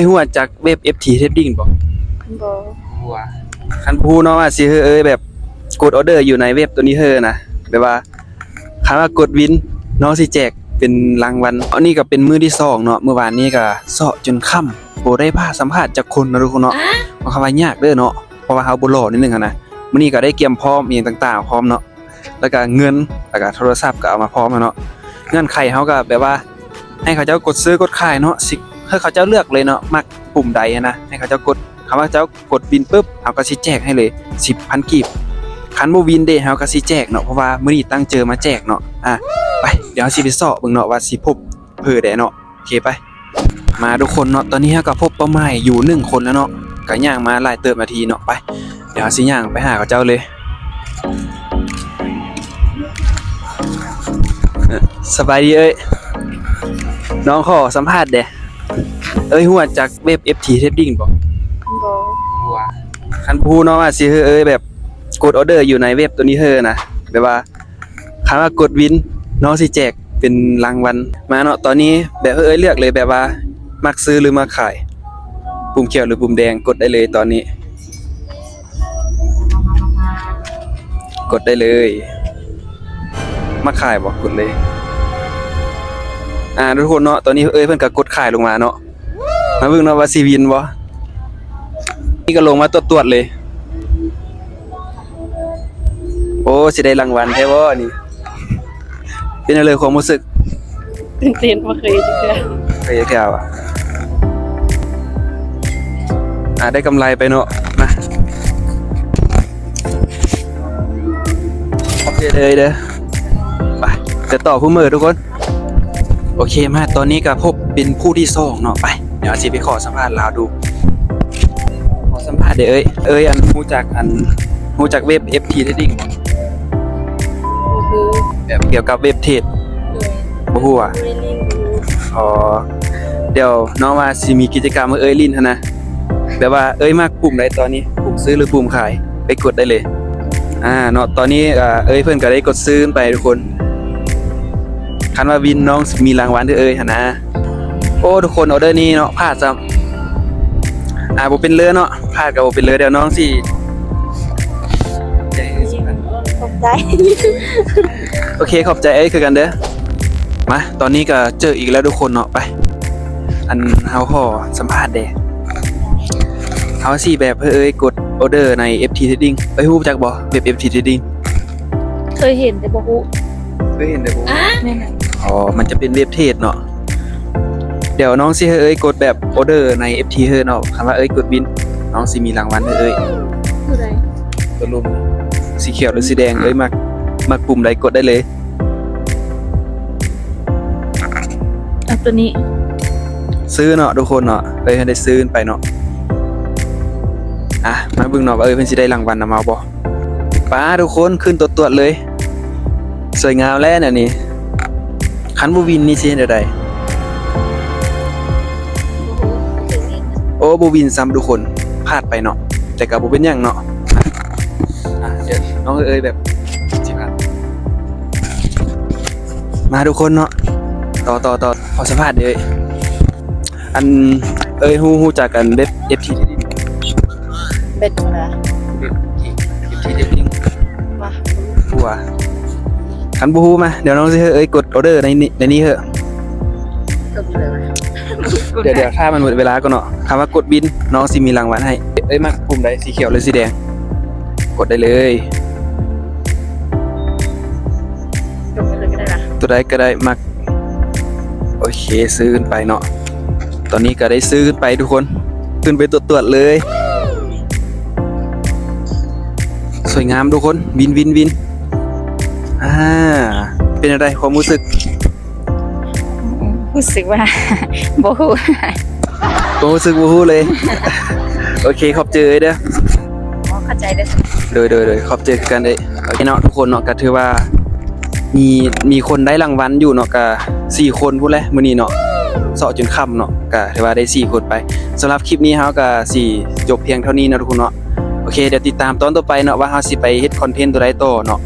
หัวจากเว็บ FT Trading บ่บ่หัวคันผู้เนาะว่าสิแบบกดออเดอร์อยู่ในเว็บตัวนี้นะแบบว่าคันว่ากดวินน้องสิแจกเป็นรางวัลอันนี้ก็เป็นมื้อที่2เนาะเมื่อวานนี้ก็เซาะจนค่ำบ่ได้พาสัมภาษณ์จากคนนะทุกคนเนาะเพราะว่ายากเด้อเนาะเพราะว่าเฮาบ่รอนิดนึงนะมื้อนี้ก็ได้เตรียมพร้อมอีหยังต่างๆพร้อมเนาะแล้วก็เงินแล้วก็โทรศัพท์ก็เอามาพร้อมแล้วเนาะเงื่อนไขเฮาก็แบบว่าให้เขาเจ้ากดซื้อกดขายเนาะสิให้เขาเจ้าเลือกเลยเนาะมักปุ่มใดนะให้เขาเจ้ากดคำว่าเจ้ากดวินปุ๊บเฮาก็สิแจกให้เลย 10,000 กีบคันบ่วินเด้เฮาก็สิแจกเนาะเพราะว่ามื้อนี้ตั้งเจอมาแจกเนาะไปเดี๋ยวสิไปเสาะเบิ่งเนาะว่าสิพบเพิ่นได้เนาะโอเคไปมาทุกคนเนาะตอนนี้เฮาก็พบเป้าหมายอยู่1คนแล้วเนาะก็ย่างมาหลายเติบนาทีเนาะไปเดี๋ยวสิย่างไปหาเขาเจ้าเลยสบายดีน้องขอสัมภาษณ์เด้หัวจากเว็บ FT Trading บ่บ่หัวคันผู้เนาะว่าสิแบบกดออเดอร์อยู่ในเว็บตัวนี้นะแบบว่าคันว่ากดวินน้องสิแจกเป็นรางวัลมาเนาะตอนนี้แบบเลือกเลยแบบว่ามักซื้อหรือมักขายปุ่มเขียวหรือปุ่มแดงกดได้เลยตอนนี้กดได้เลยมักขายบ่กดเลยทุกคนเนาะตอนนี้เพิ่นก็กดขายลงมาเนาะมาเบิ่งเนาะว่าสิวินบ่นี่ก็ลงมาตรวจเลยโอ้สิได้รางวัลแท้บ่นี่เป็นอะไรความรู้สึกตื่นเต้นบ่เคยจักเทื่อเคยแค่ว่าได้กำไรไปเนาะมาโอเคเลยเด้อไปจะต่อผู้มือทุกคนโอเคมาตอนนี้ก็พบเป็นผู้ที่2เนาะไปเดี๋ยวสิไปขอสัมภาษณ์ลาวดูขอสัมภาษณ์เด้ออันรู้จักเว็บ FT Trading บ่คือ แบบเกี่ยวกับเว็บเทรดบ่ฮู้อ่ะ ไม่ลิงบ่ เดี๋ยวน้องว่าสิมีกิจกรรมให้ลิ้นหั่นนะแบบว่ามักปุ่มใดตอนนี้ปุ่มซื้อหรือปุ่มขายไปกดได้เลยเนาะตอนนี้เพิ่นก็ได้กดซื้อไปทุกคนคันว่าวินน้องมีรางวัลด้วยหั่นนะโอ้ทุกคนออเดอร์นี้เนาะพลาดซ้ำบ่เป็นเรือเนาะพลาดก็บ่เป็นเรือเดี๋ยวน้องสิขอบใจ โอเคขอบใจคือกันเด้อมาตอนนี้ก็เจออีกแล้วทุกคนเนาะไปอันเฮาขอสัมภาษณ์เด้เฮาสิแบบกดออเดอร์ใน FT Trading ฮู้จักบ่เว็บ FT Trading เคยเห็นแต่บ่ฮู้เคยเห็นแต่บ่แม่นมันจะเป็นเว็บเทรดเนาะเดี๋ยวน้องสิกดแบบออเดอร์ใน FT เนาะคำว่ากดบินน้องสิมีรางวัลผู้ใดตัวลุมสีเขียวหรือสีแดงมักปุ่มใดกดได้เลยตัวนี้ซื้อเนาะทุกคนเนาะให้ได้ซื้อไปเนาะมาเบิ่งเนาะว่าเพิ่นสิได้รางวัลนำมาบ่ป้าทุกคนขึ้นตรวจเลยสวยงามแล้วเนี่ยนี่คันบ่วินนี่สิเฮ็ดได้โอ้บ่วินซ้ำทุกคนพลาดไปเนาะแต่ก็บ่เป็นหยังเนาะเดี๋ยวน้องแบบสิครับมาทุกคนเนาะต่อขอสัมภาษณ์เลยอันฮู้จักกันเว็บ FT Trading เบ็ดบ่ล่ะ FT Trading ว่าฮู้อ่ะคันบ่ฮู้มาเดี๋ยวน้องสิกดออเดอร์ในนี้เถอะเดี๋ยวถ้ามันหมดเวลาก็เนาะคำว่ากดบินน้องสิมีรางวัลให้มักปุ่มใดสีเขียวหรือสีแดงกดได้เลยจบไปเลยก็ได้ล่ะตัวใดก็ได้มักโอเคซื้อขึ้นไปเนาะตอนนี้ก็ได้ซื้อขึ้นไปทุกคนขึ้นไปตรวจเลยสวยงามทุกคนวินเป็นอะไรความรู้สึกว่าบ่ฮู้ความรู้สึกบ่ฮู้เลยโอเคขอบเจอเด้อเข้าใจเด้อโดยขอบเจอกันเด้โอเคเนาะทุกคนเนาะก็ถือว่ามีคนได้รางวัลอยู่เนาะก็4คนพู้นแหละมื้อนี้เนาะเสาะจนค่ำเนาะก็ถือว่าได้4คนไปสำหรับคลิปนี้เฮาก็สิจบเพียงเท่านี้นะทุกคนเนาะโอเคเดี๋ยวติดตามตอนต่อไปเนาะว่าเฮาสิไปเฮ็ดคอนเทนต์ตัวใดต่อเนาะ